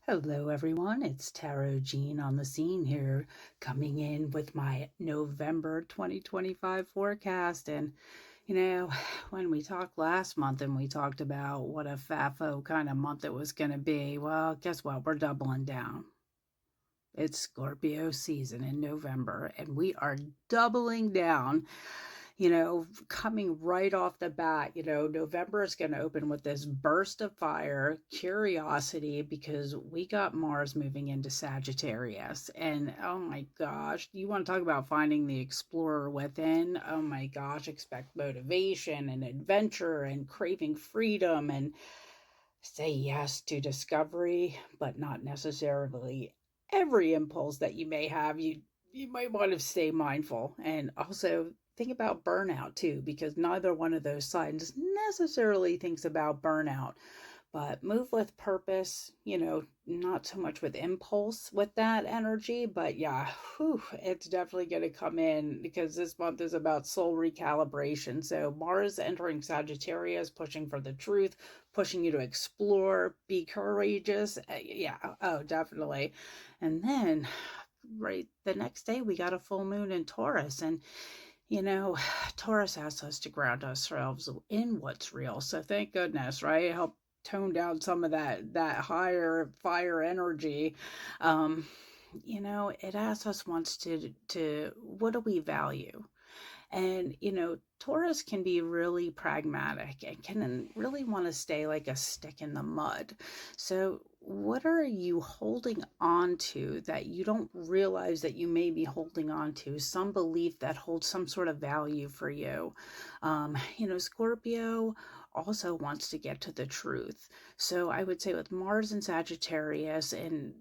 Hello, everyone. It's Tarot Jean on the scene here, coming in with my November 2025 forecast. And, when we talked last month and we talked about what a FAFO kind of month it was going to be, well, guess what? We're doubling down. It's Scorpio season in November, and we are doubling down. Coming right off the bat, November is going to open with this burst of fire, curiosity, because we got Mars moving into Sagittarius. And oh my gosh, you want to talk about finding the explorer within? Oh my gosh, expect motivation and adventure and craving freedom and say yes to discovery, but not necessarily every impulse that you may have. You might want to stay mindful and also think about burnout too, because neither one of those signs necessarily thinks about burnout. But move with purpose, not so much with impulse with that energy, but yeah, it's definitely going to come in because this month is about soul recalibration. So Mars entering Sagittarius, pushing for the truth, pushing you to explore, be courageous. Yeah, oh, definitely. And then right the next day we got a full moon in Taurus, and you know, Taurus asks us to ground ourselves in what's real. So thank goodness, right? Help tone down some of that higher fire energy. Um, it asks us once to what do we value? And, Taurus can be really pragmatic and can really want to stay like a stick in the mud. So, what are you holding on to that you don't realize that you may be holding on to? Some belief that holds some sort of value for you. Scorpio also wants to get to the truth. So, I would say with Mars and Sagittarius and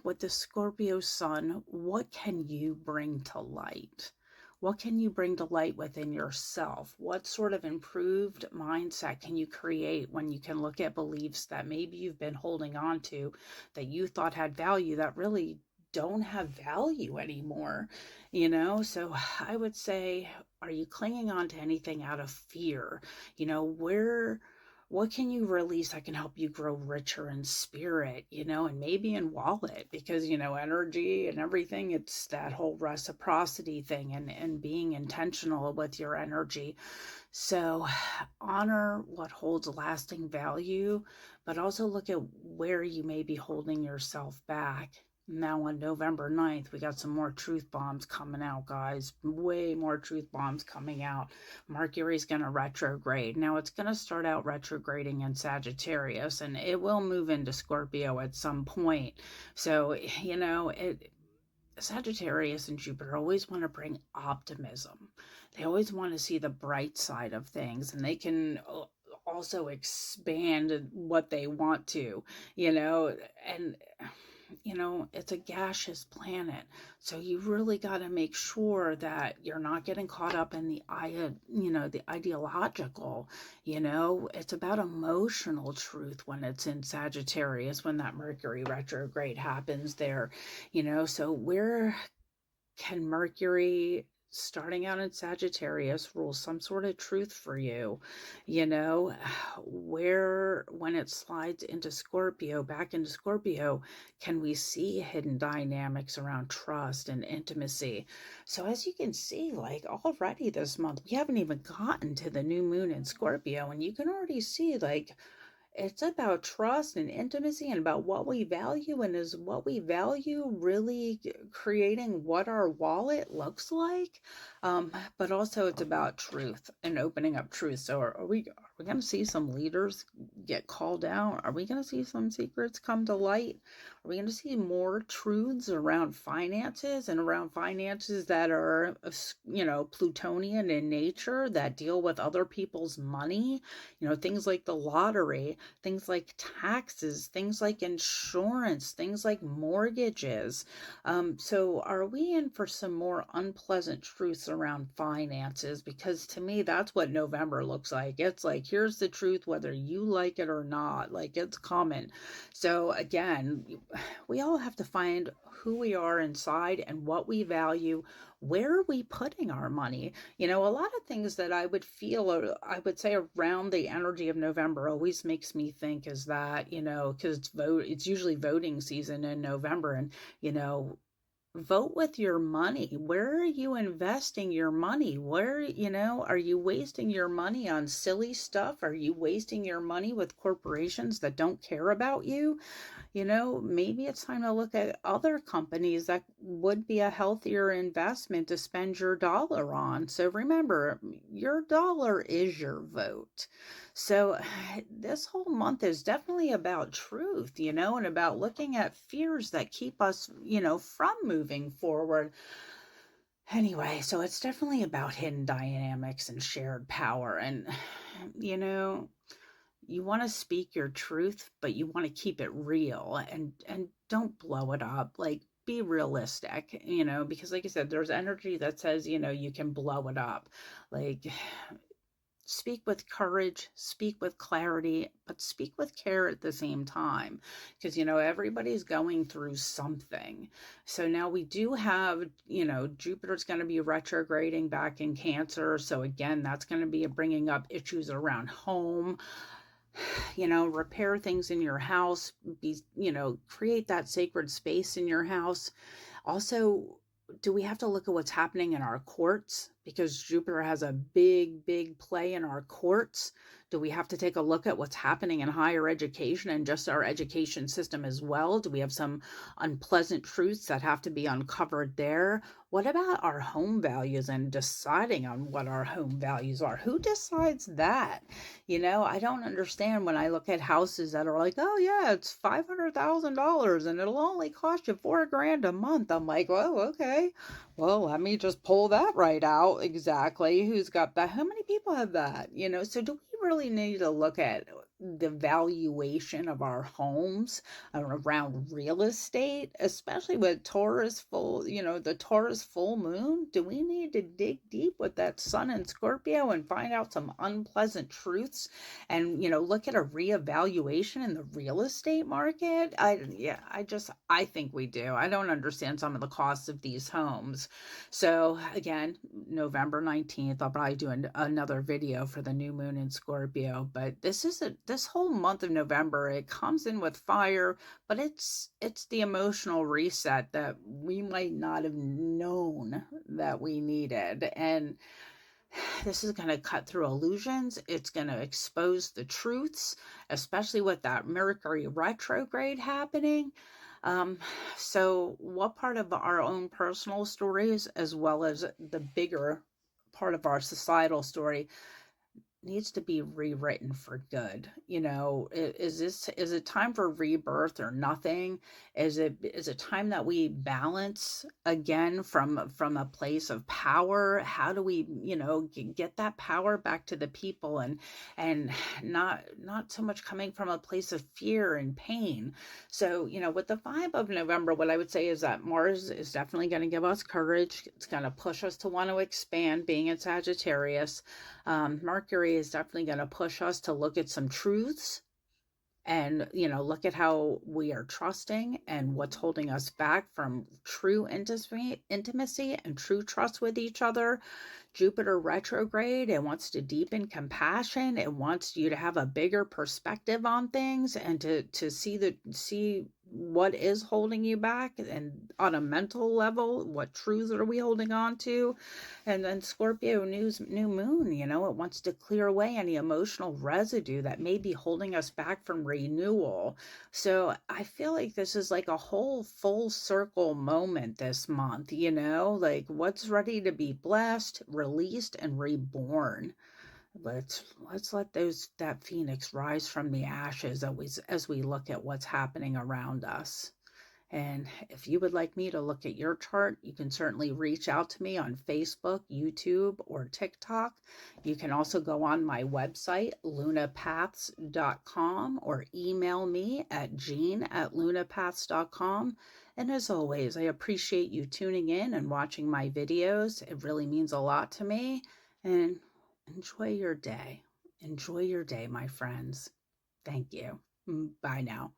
with the Scorpio sun, what can you bring to light? What can you bring to light within yourself? What sort of improved mindset can you create when you can look at beliefs that maybe you've been holding on to that you thought had value that really don't have value anymore? So I would say, are you clinging on to anything out of fear? What can you release that can help you grow richer in spirit, and maybe in wallet, because, energy and everything, it's that whole reciprocity thing and being intentional with your energy. So honor what holds lasting value, but also look at where you may be holding yourself back. Now on November 9th, we got some more truth bombs coming out, guys. Way more truth bombs coming out. Mercury's going to retrograde. Now it's going to start out retrograding in Sagittarius, and it will move into Scorpio at some point. So, Sagittarius and Jupiter always want to bring optimism. They always want to see the bright side of things, and they can also expand what they want to, and it's a gaseous planet. So you really got to make sure that you're not getting caught up in the ideological, it's about emotional truth when it's in Sagittarius, when that Mercury retrograde happens there, so where can Mercury starting out in Sagittarius rule some sort of truth for you? Where, when it slides into Scorpio, back into Scorpio, can we see hidden dynamics around trust and intimacy? So, as you can see, like already this month, we haven't even gotten to the new moon in Scorpio, and you can already see, like, it's about trust and intimacy and about what we value, and is what we value really creating what our wallet looks like. But also it's about truth and opening up truth. So are we going to see some leaders get called out? Are we going to see some secrets come to light? Are we going to see more truths around finances, and around finances that are Plutonian in nature, that deal with other people's money, things like the lottery, things like taxes, things like insurance, things like mortgages? So are we in for some more unpleasant truths around finances? Because to me, that's what November looks like. It's like, here's the truth, whether you like like it or not. Like, it's coming. So again, we all have to find who we are inside and what we value. Where are we putting our money? A lot of things that I would feel, or I would say around the energy of November always makes me think is that, because it's usually voting season in November, and, you know, vote with your money. Where are you investing your money? Where, are you wasting your money on silly stuff? Are you wasting your money with corporations that don't care about you? Maybe it's time to look at other companies that would be a healthier investment to spend your dollar on. So remember, your dollar is your vote. So this whole month is definitely about truth, and about looking at fears that keep us, from moving forward. Anyway, so it's definitely about hidden dynamics and shared power. And, you know, you want to speak your truth, but you want to keep it real, and don't blow it up. Like, be realistic, because like I said, there's energy that says, you can blow it up. Like, speak with courage, speak with clarity, but speak with care at the same time, because everybody's going through something. So now we do have, Jupiter's going to be retrograding back in Cancer, so again, that's going to be bringing up issues around home. Repair things in your house, create that sacred space in your house. Also, do we have to look at what's happening in our courts? Because Jupiter has a big, big play in our courts. Do we have to take a look at what's happening in higher education and just our education system as well? Do we have some unpleasant truths that have to be uncovered there? What about our home values and deciding on what our home values are? Who decides that? I don't understand when I look at houses that are like, oh yeah, it's $500,000 and it'll only cost you $4,000 a month. I'm like, oh, okay. Well, let me just pull that right out. Exactly. Who's got that? How many people have that? So do we really need to look at the valuation of our homes around real estate, especially with Taurus full, the Taurus full moon? Do we need to dig deep with that sun in Scorpio and find out some unpleasant truths and, look at a reevaluation in the real estate market? I think we do. I don't understand some of the costs of these homes. So again, November 19th, I'll probably do another video for the new moon in Scorpio, but this whole month of November, it comes in with fire, but it's the emotional reset that we might not have known that we needed. And this is going to cut through illusions. It's going to expose the truths, especially with that Mercury retrograde happening. So what part of our own personal stories, as well as the bigger part of our societal story, needs to be rewritten for good? Is it time for rebirth or nothing? Is it time that we balance again from a place of power? How do we, get that power back to the people, and not so much coming from a place of fear and pain? So, with the vibe of November, what I would say is that Mars is definitely going to give us courage. It's going to push us to want to expand, being in Sagittarius. Mercury is definitely going to push us to look at some truths and, look at how we are trusting and what's holding us back from true intimacy and true trust with each other. Jupiter retrograde, it wants to deepen compassion. It wants you to have a bigger perspective on things and to see what is holding you back, and on a mental level, what truths are we holding on to? And then Scorpio new moon, it wants to clear away any emotional residue that may be holding us back from renewal. So I feel like this is like a whole full circle moment this month, like what's ready to be blessed, released, and reborn. Let's let that phoenix rise from the ashes as we look at what's happening around us. And if you would like me to look at your chart, you can certainly reach out to me on Facebook, YouTube, or TikTok. You can also go on my website, lunapaths.com, or email me at jean@lunapaths.com. And as always, I appreciate you tuning in and watching my videos. It really means a lot to me. And enjoy your day. Enjoy your day, my friends. Thank you. Bye now.